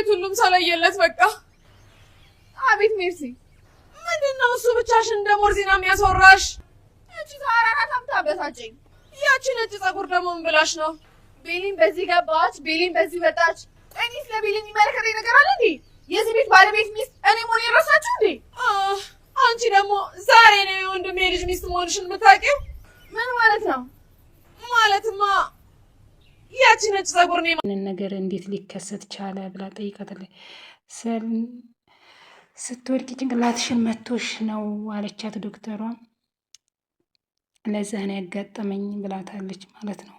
አቤት ሁሉም ሰለየለት በቃ። አቤት ሜርሲ ምንድነው እሱ ብቻሽን እንደ ሞርዚና የሚያስወራሽ? እቺ ታራራታ ታበሳጨኝ። ያቺ ነጭ ጸጉር ደግሞ ምን ብላሽ ነው? ቤሊን በዚህ ገባች፣ ቤሊን በዚህ ወጣች። እኔስ ለቤሊን የሚመለከተኝ ነገር አለ እንዴ? የዚህ ቤት ባለቤት ሚስት እኔ መሆኔ የረሳችሁ እንዴ? አንቺ ደግሞ ዛሬ ነው የወንድሜ ልጅ ሚስት መሆንሽን የምታውቂው? ምን ማለት ነው? ማለትማ ያቺ ነጭ ጸጉር ነው ነገር እንዴት ሊከሰት ቻለ ብላ ጠይቃታለች። ስትወድቂ ጭንቅላትሽን መቶሽ ነው አለቻት ዶክተሯ። ለዛ ነው ያጋጠመኝ ብላታለች ማለት ነው።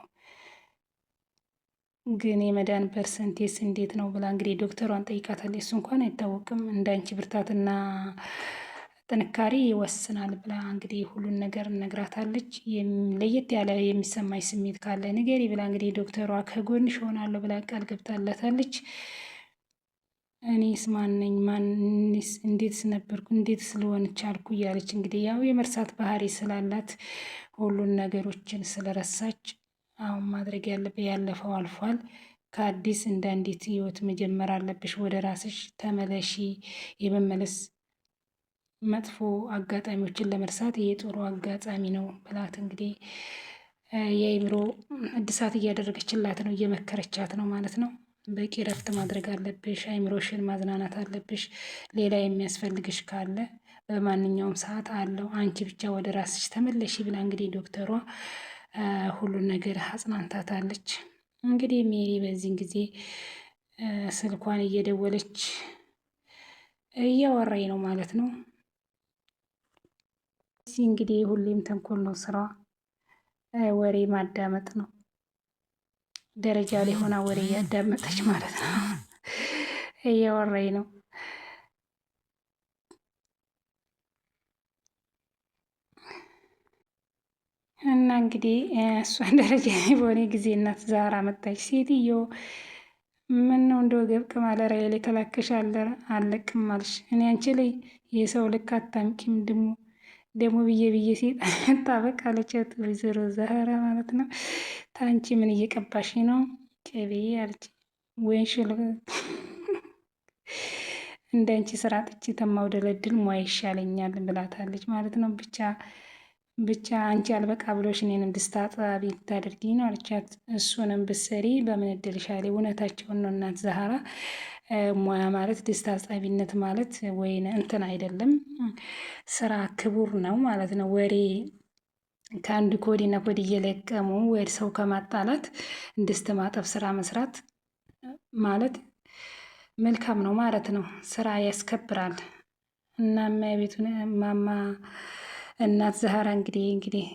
ግን የመዳን ፐርሰንቴስ እንዴት ነው ብላ እንግዲህ ዶክተሯን ጠይቃታለች። እሱ እንኳን አይታወቅም እንዳንቺ ብርታትና ጥንካሬ ይወስናል ብላ እንግዲህ ሁሉን ነገር እነግራታለች። ለየት ያለ የሚሰማኝ ስሜት ካለ ንገሪ ብላ እንግዲህ ዶክተሯ ከጎንሽ እሆናለሁ ብላ ቃል ገብታለታለች። እኔስ ማነኝ? ማንስ እንዴትስ ነበርኩ? እንዴት ስለሆን ቻልኩ? እያለች እንግዲህ ያው የመርሳት ባህሪ ስላላት ሁሉን ነገሮችን ስለረሳች አሁን ማድረግ ያለብህ ያለፈው አልፏል። ከአዲስ እንደ አንዲት ህይወት መጀመር አለብሽ። ወደ ራስሽ ተመለሺ። የመመለስ መጥፎ አጋጣሚዎችን ለመርሳት ይሄ ጥሩ አጋጣሚ ነው ብላት እንግዲህ የአይምሮ እድሳት እያደረገችላት ነው፣ እየመከረቻት ነው ማለት ነው። በቂ ረፍት ማድረግ አለብሽ። አይምሮሽን ማዝናናት አለብሽ። ሌላ የሚያስፈልግሽ ካለ በማንኛውም ሰዓት አለው። አንቺ ብቻ ወደ ራስሽ ተመለሺ ብላ እንግዲህ ዶክተሯ ሁሉን ነገር አጽናንታታለች። እንግዲህ ሜሪ በዚህን ጊዜ ስልኳን እየደወለች እያወራኝ ነው ማለት ነው። እዚህ እንግዲህ ሁሌም ተንኮል ነው ስራዋ፣ ወሬ ማዳመጥ ነው። ደረጃ ላይ ሆና ወሬ እያዳመጠች ማለት ነው። እያወራኝ ነው። እና እንግዲህ እሷን ደረጃ ላይ በሆነ ጊዜ እናት ዛራ መጣች። ሴትዮ ምን ነው እንደው ገብቅ ማለሪያ ላይ ተላከሽ አለቅም አልሽ። እኔ አንቺ ላይ የሰው ልክ አታምቂም ደግሞ ብዬ ሴጣን ታበቃለቻት ወይዘሮ ዛራ ማለት ነው። ታንቺ ምን እየቀባሽ ነው? ቅቤ አለች። ወይን ሽል እንዳንቺ ስራ ጥቼ ተማውደለድል ሟይ ይሻለኛል ብላታለች ማለት ነው። ብቻ አንቺ አልበቃ ብሎሽ እኔንም ድስት አጣቢ ታደርጊኝ ነው አለቻት። እሱንም ብትሰሪ በምን እድልሻለሁ። እውነታቸውን ነው እናት ዛህራ። ሙያ ማለት ድስት አጣቢነት ማለት ወይን እንትን አይደለም፣ ስራ ክቡር ነው ማለት ነው። ወሬ ከአንድ ኮዲና ኮዲ እየለቀሙ ወደ ሰው ከማጣላት ድስት ማጠብ ስራ መስራት ማለት መልካም ነው ማለት ነው። ስራ ያስከብራል። እናማ የቤቱን ማማ እናት ዛህራ እንግዲህ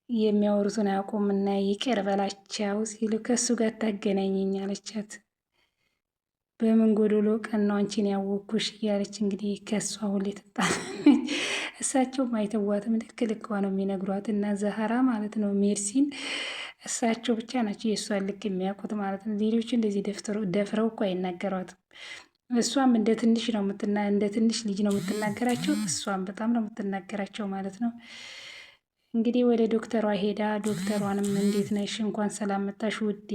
የሚያወሩትን አያውቁምና ይቅር በላቸው ሲሉ ከእሱ ጋር ታገናኘኝ አለቻት። በምን ጎዶሎ ቀን ነው አንቺን ያወኩሽ እያለች እንግዲህ ከእሷ ሁሌ ትጣላለች። እሳቸውም አይተዋትም፣ ልክ ልኳ ነው የሚነግሯት እና ዛህራ ማለት ነው ሜርሲን። እሳቸው ብቻ ናቸው የእሷን ልክ የሚያውቁት ማለት ነው። ሌሎቹ እንደዚህ ደፍረው እኮ አይናገሯትም። እሷም እንደ ትንሽ ልጅ ነው የምትናገራቸው። እሷም በጣም ነው የምትናገራቸው ማለት ነው። እንግዲህ ወደ ዶክተሯ ሄዳ ዶክተሯንም እንዴት ነሽ? እንኳን ሰላም መጣሽ ውዴ።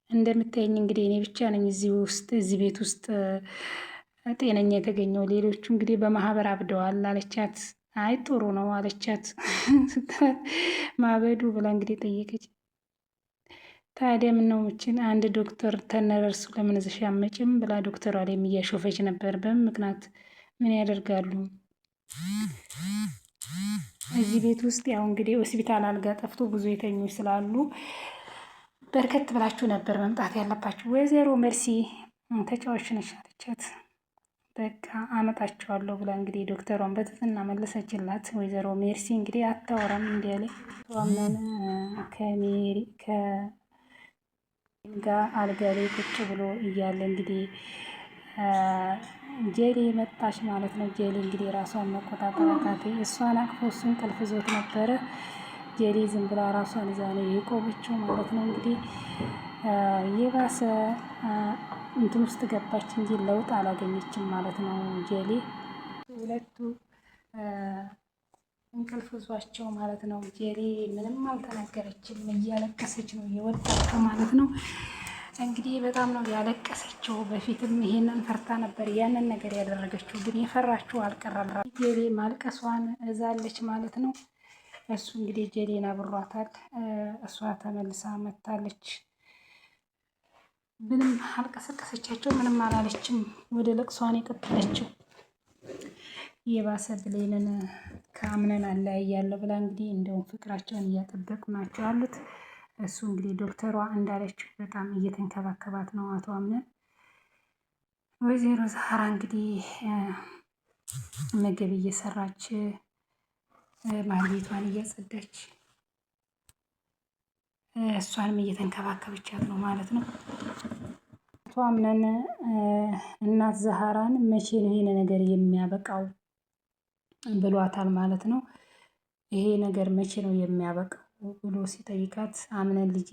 እንደምታየኝ እንግዲህ እኔ ብቻ ነኝ እዚህ ቤት ውስጥ ጤነኛ የተገኘው፣ ሌሎቹ እንግዲህ በማህበር አብደዋል አለቻት። አይ ጥሩ ነው አለቻት። ማበዱ ብላ እንግዲህ ጠየቀች። ታዲያ ምን ነው ምችን አንድ ዶክተር ተነረርሱ ለምን እዚህ አመጭም ብላ ዶክተሯ ላይ እያሾፈች ነበር። በምን ምክንያት ምን ያደርጋሉ እዚህ ቤት ውስጥ? ያው እንግዲህ ሆስፒታል አልጋ ጠፍቶ ብዙ የተኞች ስላሉ በርከት ብላችሁ ነበር መምጣት ያለባችሁ። ወይዘሮ መርሲ ተጫዋች ነሽ አለቻት። በቃ አመጣችኋለሁ ብላ እንግዲህ ዶክተሯን በትህትና መለሰችላት። ወይዘሮ ሜርሲ እንግዲህ አታወራም እንዲያለ ዋመን ከሜሪ ጋር አልጋ ላይ ቁጭ ብሎ እያለ እንግዲህ ጄሊ መጣች ማለት ነው። ጄሊ እንግዲህ ራሷን መቆጣጠር አቃተት። እሷን አቅፎ እሱን እንቅልፍ ይዞት ነበረ። ጄሊ ዝም ብላ ራሷን ይዛ ነው የቆመችው ማለት ነው። እንግዲህ የባሰ እንትን ውስጥ ገባች እንጂ ለውጥ አላገኘችም ማለት ነው። ጄሊ ሁለቱ እንቅልፍ ይዟቸው ማለት ነው። ጄሊ ምንም አልተናገረችም፣ እያለቀሰች ነው የወጣችው ማለት ነው። እንግዲህ በጣም ነው ያለቀሰችው። በፊትም ይሄንን ፈርታ ነበር ያንን ነገር ያደረገችው፣ ግን የፈራችው አልቀረም። ጄሌ ማልቀሷን እዛለች ማለት ነው። እሱ እንግዲህ ጄሌን አብሯታል። እሷ ተመልሳ መታለች። ምንም አልቀሰቀሰቻቸው፣ ምንም አላለችም። ወደ ለቅሷን የቀጠለችው የባሰ ብሌንን ከአምነን አለያያለሁ ብላ እንግዲህ እንደውም ፍቅራቸውን እያጠበቁ ናቸው ያሉት። እሱ እንግዲህ ዶክተሯ እንዳለችው በጣም እየተንከባከባት ነው አቶ አምነን። ወይዘሮ ዛህራ እንግዲህ ምግብ እየሰራች ማህሌቷን እያጸዳች እሷንም እየተንከባከበቻት ነው ማለት ነው። አቶ አምነን እናት ዛህራን መቼ ነው ይሄ ነገር የሚያበቃው ብሏታል ማለት ነው። ይሄ ነገር መቼ ነው የሚያበቃው ብሎ ሲጠይቃት አምነን ልጄ